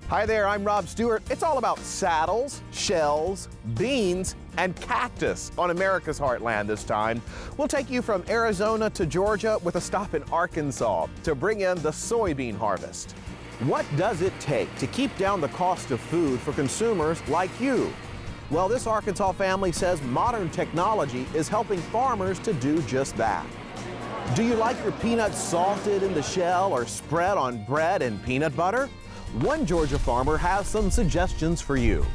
Hi there, I'm Rob Stewart. It's all about saddles, shells, beans, and cactus on America's Heartland this time. We'll take you from Arizona to Georgia with a stop in Arkansas to bring in the soybean harvest. What does it take to keep down the cost of food for consumers like you? Well, this Arkansas family says modern technology is helping farmers to do just that. Do you like your peanuts salted in the shell or spread on bread and peanut butter? One Georgia farmer has some suggestions for you.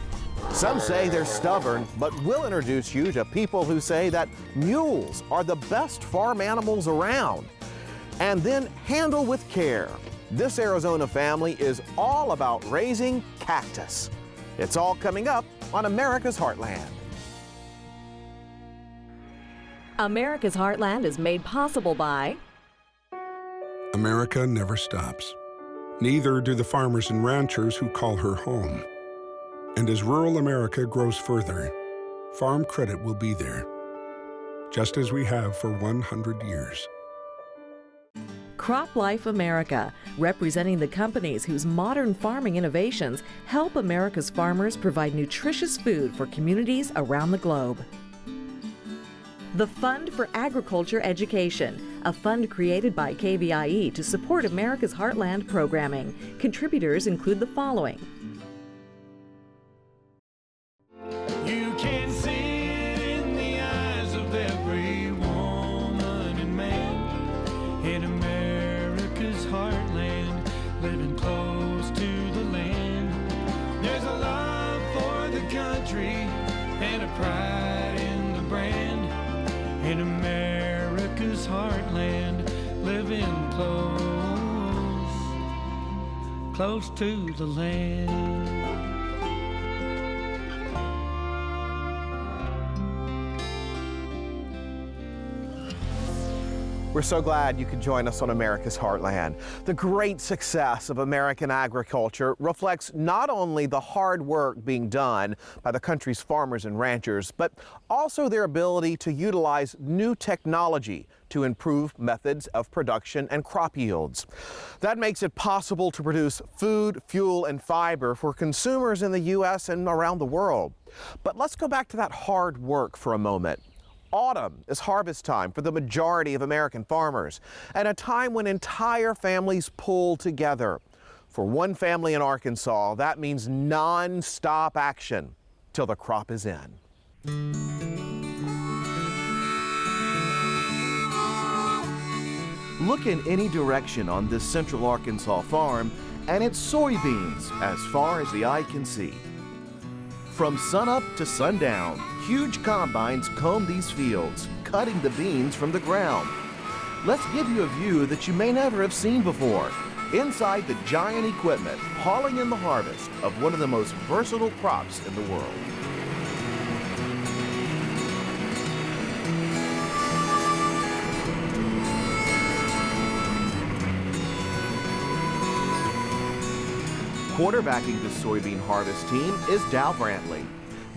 Some say they're stubborn, but we'll introduce you to people who say that mules are the best farm animals around. And then handle with care. This Arizona family is all about raising cactus. It's all coming up on America's Heartland. America's Heartland is made possible by America never stops. Neither do the farmers and ranchers who call her home. And as rural America grows further, farm credit will be there, just as we have for 100 years. Crop Life America, representing the companies whose modern farming innovations help America's farmers provide nutritious food for communities around the globe. The Fund for Agriculture Education, a fund created by KVIE to support America's Heartland programming. Contributors include the following. You can see it in the eyes of every woman and man in America's heartland, living close to the land. There's a love for the country and a pride in the brand. In America's heartland, living close to the land. We're so glad you could join us on America's Heartland. The great success of American agriculture reflects not only the hard work being done by the country's farmers and ranchers, but also their ability to utilize new technology to improve methods of production and crop yields. That makes it possible to produce food, fuel, and fiber for consumers in the U.S. and around the world. But let's go back to that hard work for a moment. Autumn is harvest time for the majority of American farmers, and a time when entire families pull together. For one family in Arkansas, that means non-stop action till the crop is in. Look in any direction on this central Arkansas farm, and it's soybeans as far as the eye can see. From sunup to sundown, huge combines comb these fields, cutting the beans from the ground. Let's give you a view that you may never have seen before, inside the giant equipment hauling in the harvest of one of the most versatile crops in the world. Quarterbacking the soybean harvest team is Dow Brantley.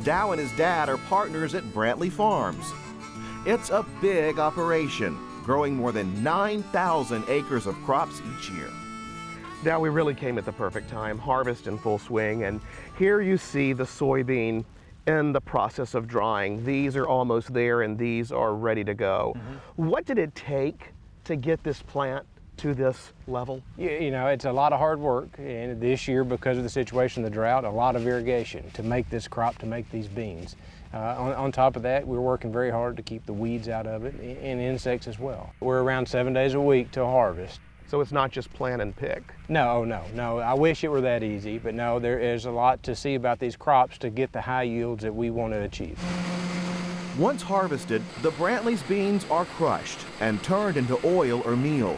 Dow and his dad are partners at Brantley Farms. It's a big operation, growing more than 9,000 acres of crops each year. Dow, we really came at the perfect time, harvest in full swing, and here you see the soybean in the process of drying. These are almost there and these are ready to go. What did it take to get this plant to this level? You know, it's a lot of hard work, and this year, because of the situation of the drought, a lot of irrigation to make this crop, to make these beans. On top of that, we're working very hard to keep the weeds out of it and insects as well. We're around 7 days a week to harvest. So it's not just plant and pick? No. I wish it were that easy, but no, there is a lot to see about these crops to get the high yields that we want to achieve. Once harvested, the Brantley's beans are crushed and turned into oil or meal.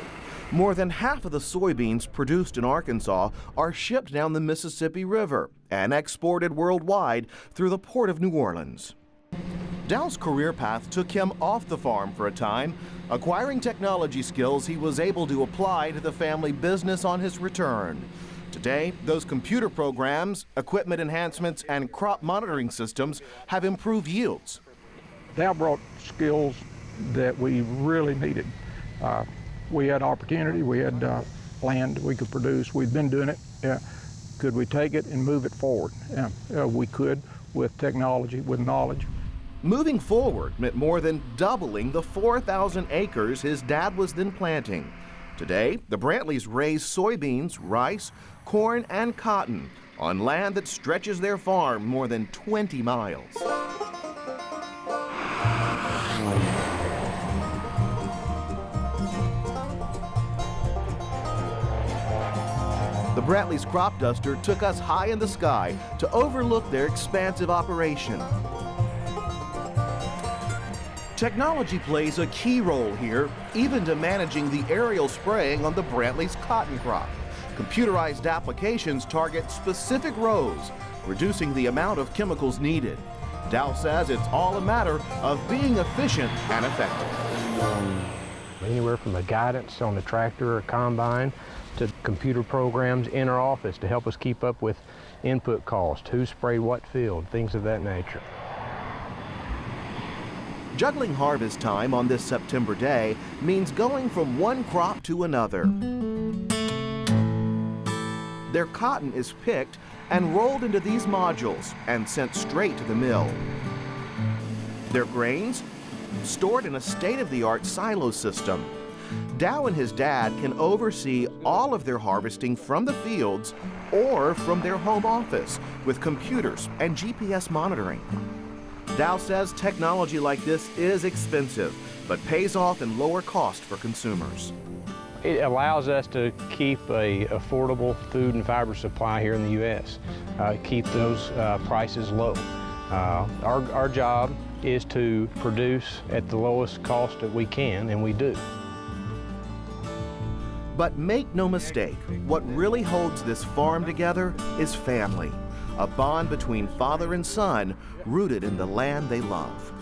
More than half of the soybeans produced in Arkansas are shipped down the Mississippi River and exported worldwide through the port of New Orleans. Dow's career path took him off the farm for a time, acquiring technology skills he was able to apply to the family business on his return. Today, those computer programs, equipment enhancements, and crop monitoring systems have improved yields. Dow brought skills that we really needed. We had opportunity, we had land we could produce. We'd been doing it Could we take it and move it forward? Yeah, we could with technology, with knowledge. Moving forward meant more than doubling the 4,000 acres his dad was then planting. Today, the Brantleys raise soybeans, rice, corn, and cotton on land that stretches their farm more than 20 miles. The Brantleys' crop duster took us high in the sky to overlook their expansive operation. Technology plays a key role here, even to managing the aerial spraying on the Brantleys' cotton crop. Computerized applications target specific rows, reducing the amount of chemicals needed. Dow says it's all a matter of being efficient and effective. Anywhere from the guidance on the tractor or combine to computer programs in our office to help us keep up with input cost, who sprayed what field, things of that nature. Juggling harvest time on this September day means going from one crop to another. Their cotton is picked and rolled into these modules and sent straight to the mill. Their grains stored in a state-of-the-art silo system. Dow and his dad can oversee all of their harvesting from the fields or from their home office with computers and GPS monitoring. Dow says technology like this is expensive, but pays off in lower cost for consumers. It allows us to keep a affordable food and fiber supply here in the U.S., keep those prices low. Our job is to produce at the lowest cost that we can, and we do. But make no mistake, what really holds this farm together is family, a bond between father and son rooted in the land they love.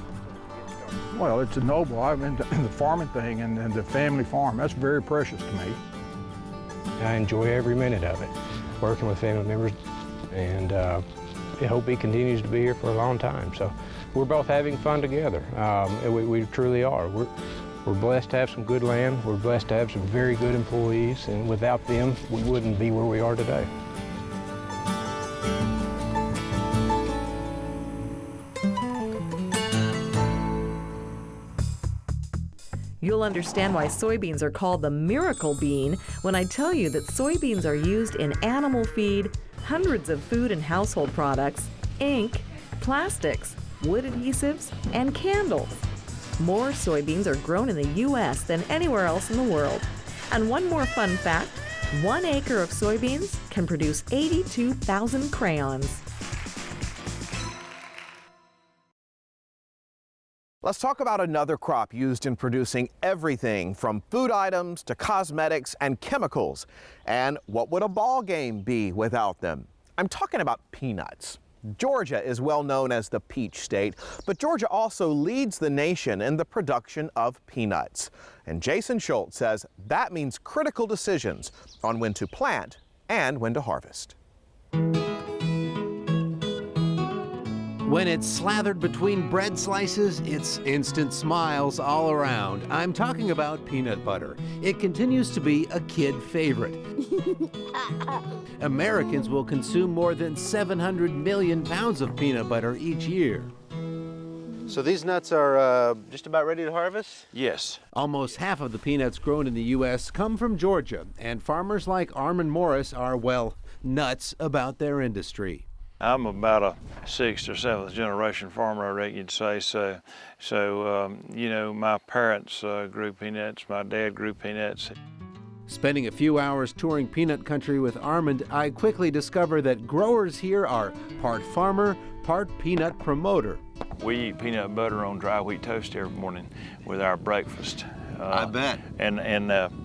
Well, it's a noble. I mean, the farming thing and the family farm, that's very precious to me. I enjoy every minute of it, working with family members, and I hope he continues to be here for a long time. So we're both having fun together. We truly are. We're blessed to have some good land. We're blessed to have some very good employees, and without them, we wouldn't be where we are today. You'll understand why soybeans are called the miracle bean when I tell you that soybeans are used in animal feed, hundreds of food and household products, ink, plastics, wood adhesives, and candles. More soybeans are grown in the U.S. than anywhere else in the world. And one more fun fact, 1 acre of soybeans can produce 82,000 crayons. Let's talk about another crop used in producing everything from food items to cosmetics and chemicals. And what would a ball game be without them? I'm talking about peanuts. Georgia is well known as the peach state, but Georgia also leads the nation in the production of peanuts. And Jason Schultz says that means critical decisions on when to plant and when to harvest. When it's slathered between bread slices, it's instant smiles all around. I'm talking about peanut butter. It continues to be a kid favorite. Americans will consume more than 700 million pounds of peanut butter each year. So these nuts are just about ready to harvest? Yes. Almost half of the peanuts grown in the U.S. come from Georgia, and farmers like Armand Morris are, well, nuts about their industry. I'm about a 6th or 7th generation farmer, I reckon you'd say. So you know, my parents grew peanuts, my dad grew peanuts. Spending a few hours touring peanut country with Armand, I quickly discover that growers here are part farmer, part peanut promoter. We eat peanut butter on dry wheat toast every morning with our breakfast. I bet. And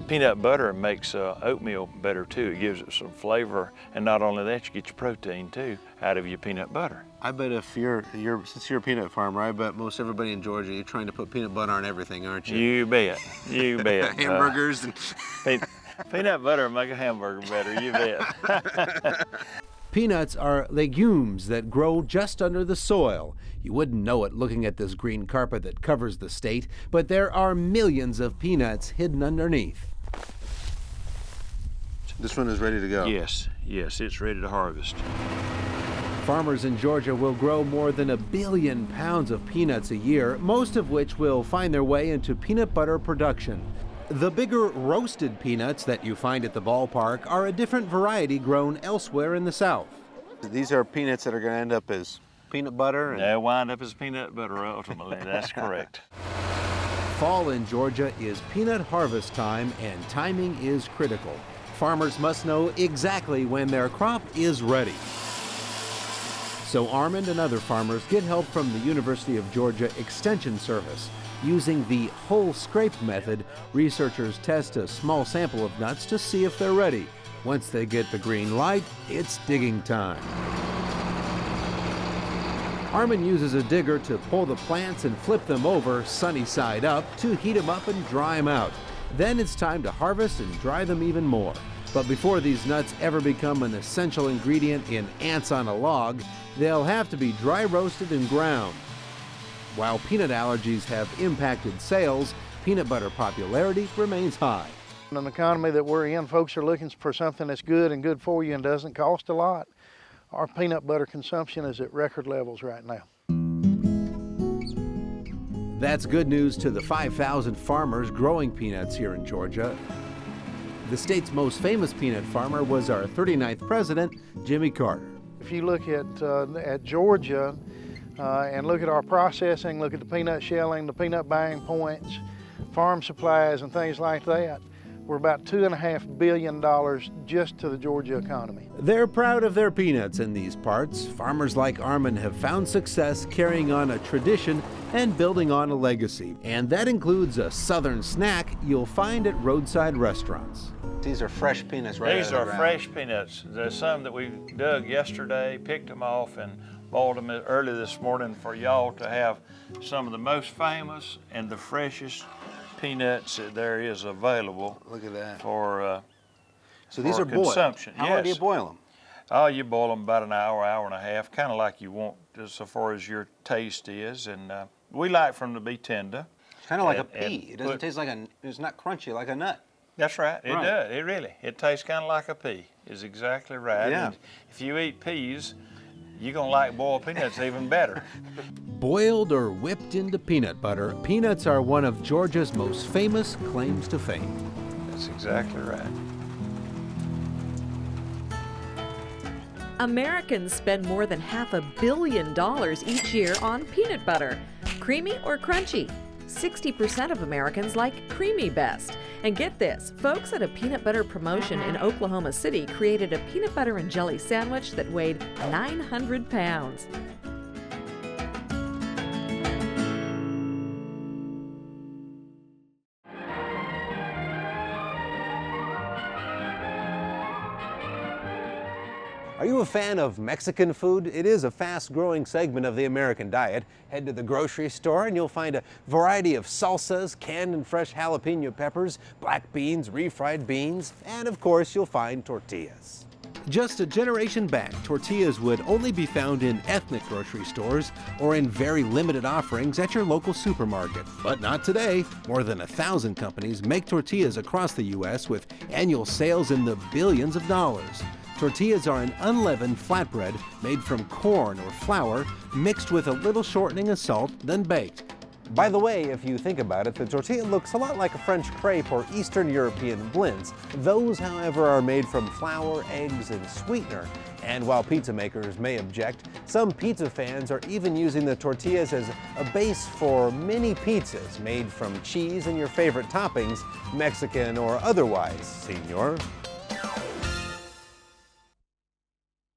peanut butter makes oatmeal better too. It gives it some flavor, and not only that, you get your protein too out of your peanut butter. I bet if since you're a peanut farmer, I bet most everybody in Georgia, you're trying to put peanut butter on everything, aren't you? You bet. You bet. Hamburgers and peanut butter make a hamburger better. You bet. Peanuts are legumes that grow just under the soil. You wouldn't know it looking at this green carpet that covers the state, but there are millions of peanuts hidden underneath. This one is ready to go? Yes, yes, it's ready to harvest. Farmers in Georgia will grow more than 1 billion pounds of peanuts a year, most of which will find their way into peanut butter production. The bigger roasted peanuts that you find at the ballpark are a different variety grown elsewhere in the South. These are peanuts that are going to end up as peanut butter? They'll wind up as peanut butter ultimately, that's correct. Fall in Georgia is peanut harvest time, and timing is critical. Farmers must know exactly when their crop is ready. So Armand and other farmers get help from the University of Georgia Extension Service. Using the whole scrape method, researchers test a small sample of nuts to see if they're ready. Once they get the green light, it's digging time. Armand uses a digger to pull the plants and flip them over sunny side up to heat them up and dry them out. Then it's time to harvest and dry them even more. But before these nuts ever become an essential ingredient in ants on a log, they'll have to be dry roasted and ground. While peanut allergies have impacted sales, peanut butter popularity remains high. In an economy that we're in, folks are looking for something that's good and good for you and doesn't cost a lot. Our peanut butter consumption is at record levels right now. That's good news to the 5,000 farmers growing peanuts here in Georgia. The state's most famous peanut farmer was our 39th president, Jimmy Carter. If you look at Georgia and look at our processing, look at the peanut shelling, the peanut buying points, farm supplies and things like that, we're about $2.5 billion just to the Georgia economy. They're proud of their peanuts in these parts. Farmers like Armand have found success carrying on a tradition and building on a legacy. And that includes a southern snack you'll find at roadside restaurants. These are fresh peanuts right These out of are the ground. fresh peanuts. There's some that we dug yesterday, picked them off and boiled them early this morning for y'all to have some of the most famous and the freshest peanuts that there is available. Look at that. For so these for are boiled. consumption. How yes. long do you boil them? Oh, you boil them about an hour, hour and a half, kind of like you want, just so far as your taste is. And we like for them to be tender. Kind of like a pea. It doesn't taste like it's not crunchy like a nut. That's right. It does. It really. It tastes kind of like a pea. Is exactly right. Yeah. And if you eat peas, you're gonna like boiled peanuts even better. Boiled or whipped into peanut butter, peanuts are one of Georgia's most famous claims to fame. That's exactly right. Americans spend more than $500 million each year on peanut butter. Creamy or crunchy? 60% of Americans like creamy best. And get this, folks at a peanut butter promotion in Oklahoma City created a peanut butter and jelly sandwich that weighed 900 pounds. Are you a fan of Mexican food? It is a fast-growing segment of the American diet. Head to the grocery store and you'll find a variety of salsas, canned and fresh jalapeno peppers, black beans, refried beans, and of course you'll find tortillas. Just a generation back, tortillas would only be found in ethnic grocery stores or in very limited offerings at your local supermarket. But not today. More than 1,000 companies make tortillas across the U.S. with annual sales in the billions of dollars. Tortillas are an unleavened flatbread made from corn or flour mixed with a little shortening of salt, then baked. By the way, if you think about it, the tortilla looks a lot like a French crepe or Eastern European blintz. Those, however, are made from flour, eggs, and sweetener. And while pizza makers may object, some pizza fans are even using the tortillas as a base for mini pizzas made from cheese and your favorite toppings, Mexican or otherwise, senor.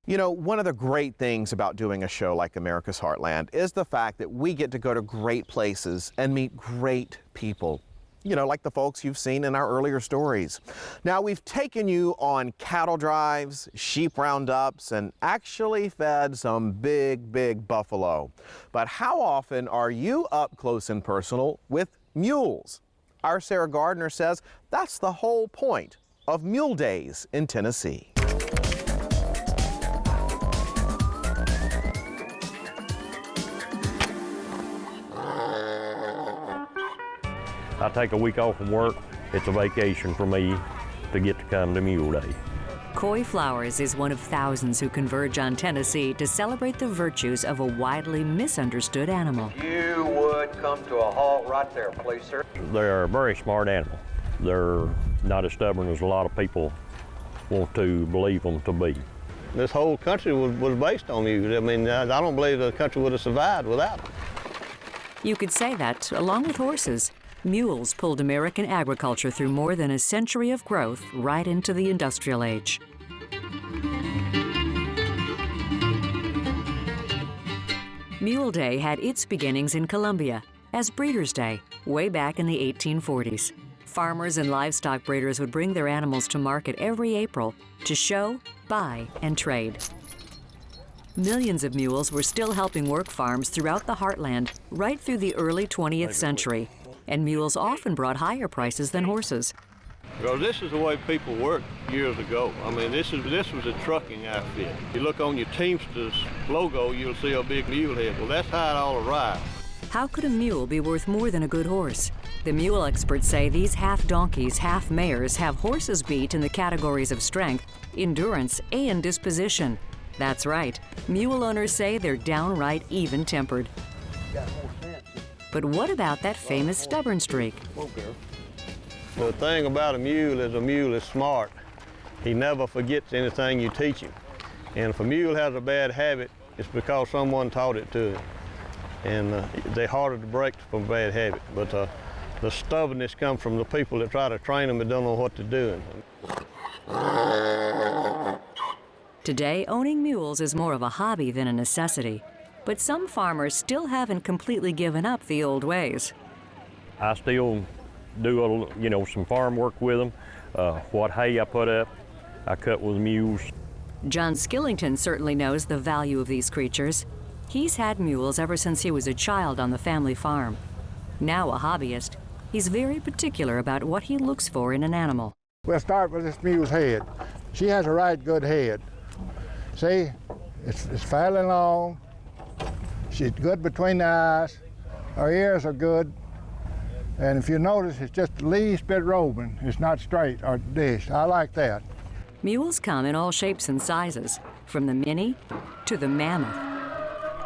You know, one of the great things about doing a show like America's Heartland is the fact that we get to go to great places and meet great people. You know, like the folks you've seen in our earlier stories. Now, we've taken you on cattle drives, sheep roundups, and actually fed some big buffalo. But how often are you up close and personal with mules? Our Sarah Gardner says that's the whole point of Mule Days in Tennessee. I take a week off from work. It's a vacation for me to get to come to Mule Day. Coy Flowers is one of thousands who converge on Tennessee to celebrate the virtues of a widely misunderstood animal. You would come to a halt right there, please, sir. They're a very smart animal. They're not as stubborn as a lot of people want to believe them to be. This whole country was based on mules. I mean, I don't believe the country would have survived without them. You could say that, along with horses, mules pulled American agriculture through more than a century of growth right into the industrial age. Mule Day had its beginnings in Colombia as Breeders' Day, way back in the 1840s. Farmers and livestock breeders would bring their animals to market every April to show, buy, and trade. Millions of mules were still helping work farms throughout the Heartland right through the early 20th century, and mules often brought higher prices than horses. Well, this is the way people worked years ago. I mean, this was a trucking outfit. You look on your Teamsters logo, you'll see a big mule head. Well, that's how it all arrived. How could a mule be worth more than a good horse? The mule experts say these half donkeys, half mares have horses beat in the categories of strength, endurance, and disposition. That's right. Mule owners say they're downright even-tempered. But what about that famous stubborn streak? The thing about a mule is smart. He never forgets anything you teach him. And if a mule has a bad habit, it's because someone taught it to him. And they're harder to break from a bad habit. But the stubbornness comes from the people that try to train them and don't know what they're doing. Today, owning mules is more of a hobby than a necessity. But some farmers still haven't completely given up the old ways. I still do some farm work with them. What hay I put up, I cut with mules. John Skillington certainly knows the value of these creatures. He's had mules ever since he was a child on the family farm. Now a hobbyist, he's very particular about what he looks for in an animal. We'll start with this mule's head. She has a right good head. See, it's fairly long. She's good between the eyes. Her ears are good. And if you notice, it's just the least bit roving. It's not straight or dished. I like that. Mules come in all shapes and sizes, from the mini to the mammoth.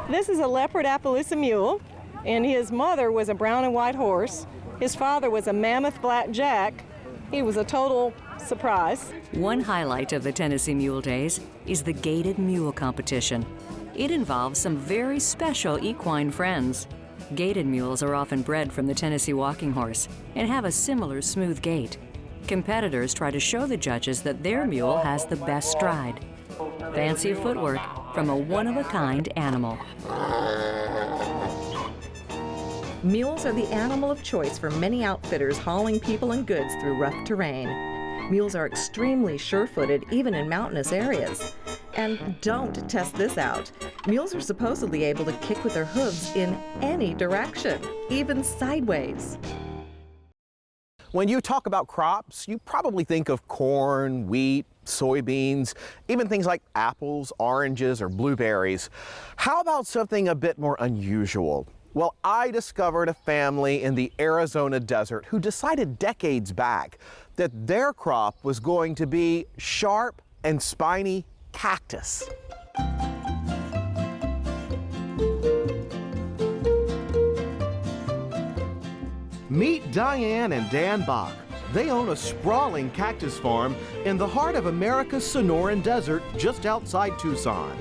This is a leopard Appaloosa mule, and his mother was a brown and white horse. His father was a mammoth black jack. He was a total surprise. One highlight of the Tennessee Mule Days is the gaited mule competition. It involves some very special equine friends. Gaited mules are often bred from the Tennessee walking horse and have a similar smooth gait. Competitors try to show the judges that their mule has the best stride. Fancy footwork from a one-of-a-kind animal. Mules are the animal of choice for many outfitters hauling people and goods through rough terrain. Mules are extremely sure-footed even in mountainous areas. And don't test this out. Mules are supposedly able to kick with their hooves in any direction, even sideways. When you talk about crops, you probably think of corn, wheat, soybeans, even things like apples, oranges, or blueberries. How about something a bit more unusual? Well, I discovered a family in the Arizona desert who decided decades back that their crop was going to be sharp and spiny cactus. Meet Diane and Dan Bach. They own a sprawling cactus farm in the heart of America's Sonoran Desert just outside Tucson.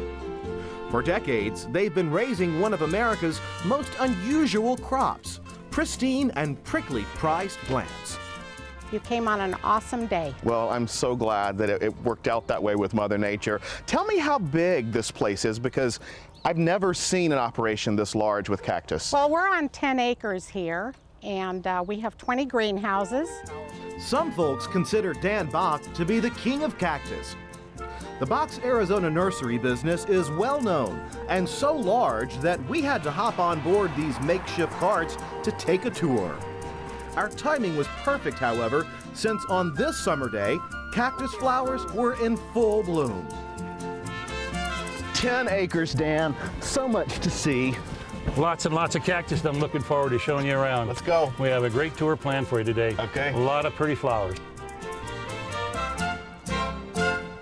For decades, they've been raising one of America's most unusual crops, pristine and prickly prized plants. You came on an awesome day. Well, I'm so glad that it worked out that way with Mother Nature. Tell me how big this place is, because I've never seen an operation this large with cactus. Well, we're on 10 acres here, and we have 20 greenhouses. Some folks consider Dan Bach to be the king of cactus. The Bach's Arizona nursery business is well known and so large that we had to hop on board these makeshift carts to take a tour. Our timing was perfect, however, since on this summer day, cactus flowers were in full bloom. 10 acres, Dan. So much to see. Lots and lots of cactus that I'm looking forward to showing you around. Let's go. We have a great tour planned for you today. Okay. A lot of pretty flowers.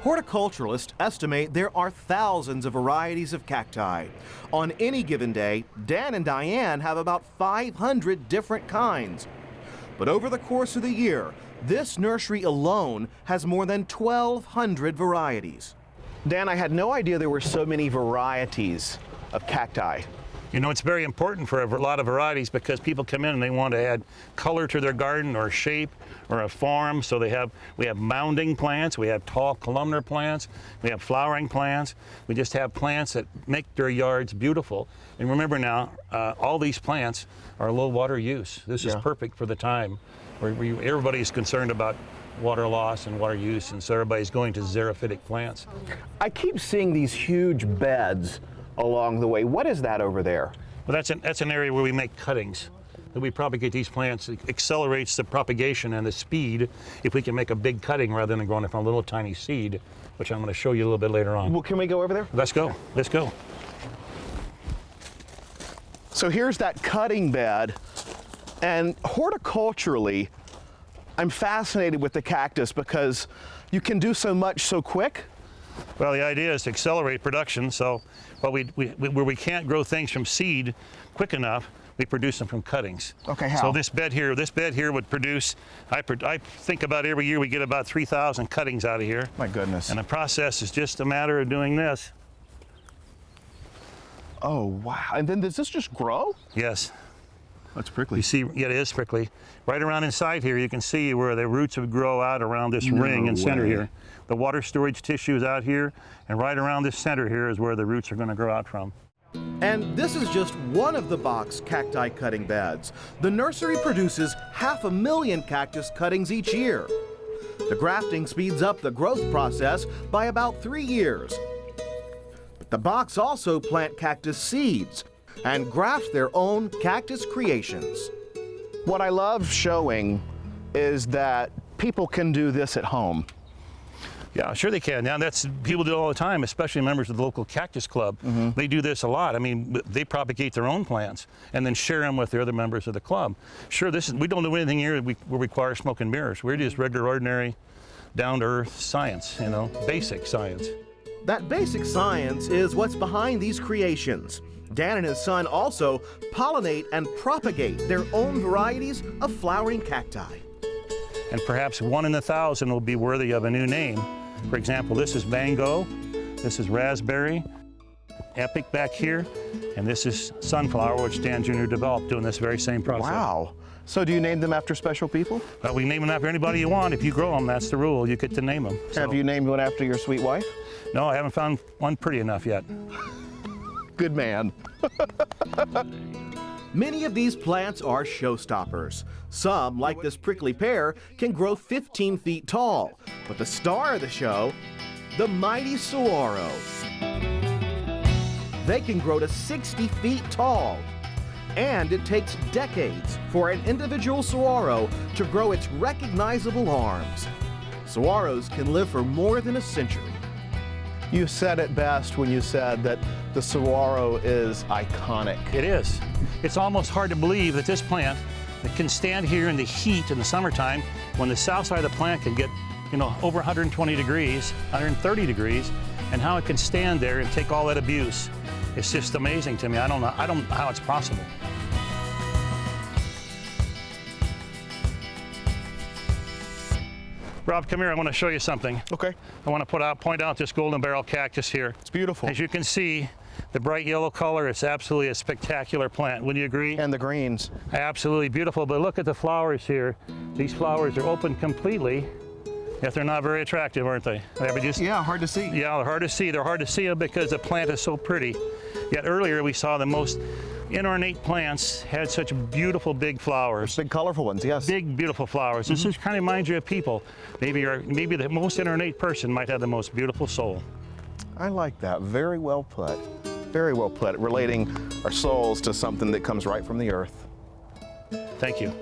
Horticulturalists estimate there are thousands of varieties of cacti. On any given day, Dan and Diane have about 500 different kinds. But over the course of the year, this nursery alone has more than 1,200 varieties. Dan, I had no idea there were so many varieties of cacti. You know, it's very important for a lot of varieties because people come in and they want to add color to their garden or shape or a form. So we have mounding plants, we have tall columnar plants, we have flowering plants. We just have plants that make their yards beautiful. And remember now, all these plants are low water use. This is perfect for the time where everybody's concerned about water loss and water use, and so everybody's going to xerophytic plants. I keep seeing these huge beds along the way. What is that over there? Well, that's an area where we make cuttings. That we propagate these plants. It accelerates the propagation and the speed if we can make a big cutting rather than growing it from a little tiny seed, which I'm going to show you a little bit later on. Well, can we go over there? Let's go. Let's go. So here's that cutting bed, and horticulturally, I'm fascinated with the cactus because you can do so much so quick. Well, the idea is to accelerate production, so where we can't grow things from seed quick enough, we produce them from cuttings. Okay, how? So this bed here would produce, I think about every year we get about 3,000 cuttings out of here. My goodness. And the process is just a matter of doing this. Oh, wow. And then does this just grow? Yes. That's prickly. You see, yeah, it is prickly. Right around inside here, you can see where the roots would grow out around this ring in center here. The water storage tissue is out here, and right around this center here is where the roots are going to grow out from. And this is just one of the box cacti cutting beds. The nursery produces 500,000 cactus cuttings each year. The grafting speeds up the growth process by about 3 years. But the box also plant cactus seeds and graft their own cactus creations. What I love showing is that people can do this at home. Yeah, sure they can. Now people do it all the time, especially members of the local cactus club. They do this a lot. I mean, they propagate their own plants and then share them with the other members of the club. Sure, we don't do anything here we require smoke and mirrors. We're just regular, ordinary, down-to-earth science, you know, basic science. That basic science is what's behind these creations. Dan and his son also pollinate and propagate their own varieties of flowering cacti. And perhaps 1 in 1,000 will be worthy of a new name. For example, this is mango, this is raspberry, epic back here, and this is sunflower, which Dan Jr. developed doing this very same process. Wow. So do you name them after special people? Well, we name them after anybody you want. If you grow them, that's the rule. You get to name them. Have you named one after your sweet wife? No, I haven't found one pretty enough yet. Good man. Many of these plants are showstoppers. Some, like this prickly pear, can grow 15 feet tall. But the star of the show, the mighty saguaro. They can grow to 60 feet tall. And it takes decades for an individual saguaro to grow its recognizable arms. Saguaros can live for more than a century. You said it best when you said that the saguaro is iconic. It is. It's almost hard to believe that this plant that can stand here in the heat in the summertime when the south side of the plant can get, you know, over 120 degrees, 130 degrees, and how it can stand there and take all that abuse. It's just amazing to me. I don't know how it's possible. Rob, come here. I want to show you something. Okay. I want to point out this golden barrel cactus here. It's beautiful. As you can see, the bright yellow color, it's absolutely a spectacular plant. Wouldn't you agree? And the greens. Absolutely beautiful. But look at the flowers here. These flowers are open completely, yet they're not very attractive, aren't they? Yeah, hard to see. Yeah, they're hard to see. They're hard to see because the plant is so pretty. Yet earlier we saw the most inornate plants had such beautiful big flowers. Big colorful ones, yes. Big beautiful flowers. This is kind of reminds you of people. Maybe the most inornate person might have the most beautiful soul. I like that. Very well put. Very well put. Relating our souls to something that comes right from the earth. Thank you.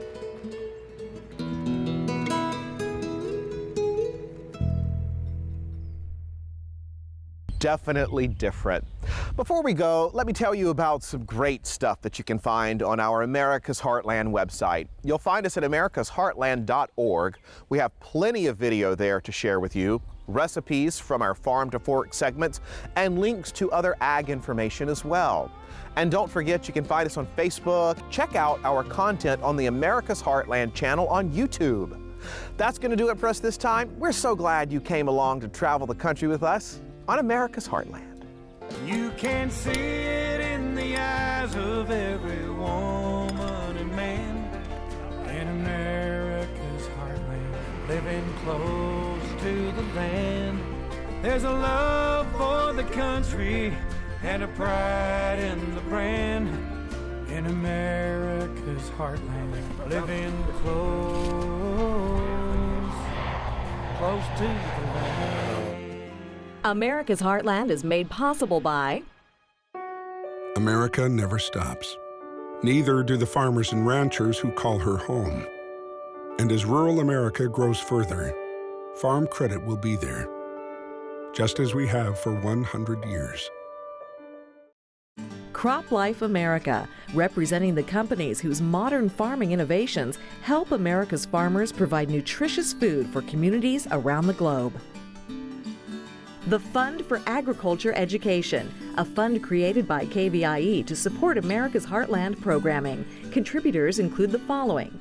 Definitely different. Before we go, let me tell you about some great stuff that you can find on our America's Heartland website. You'll find us at americasheartland.org. We have plenty of video there to share with you. recipes from our Farm to Fork segments, and links to other ag information as well. And don't forget, you can find us on Facebook. Check out our content on the America's Heartland channel on YouTube. That's going to do it for us this time. We're so glad you came along to travel the country with us on America's Heartland. You can see it in the eyes of every woman and man in America's heartland, living close to the land. There's a love for the country and a pride in the brand in America's heartland, living close to the land. America's Heartland is made possible by America never stops. Neither do the farmers and ranchers who call her home. And as rural America grows further, farm credit will be there, just as we have for 100 years. Crop Life America, representing the companies whose modern farming innovations help America's farmers provide nutritious food for communities around the globe. The Fund for Agriculture Education, a fund created by KVIE to support America's Heartland programming. Contributors include the following: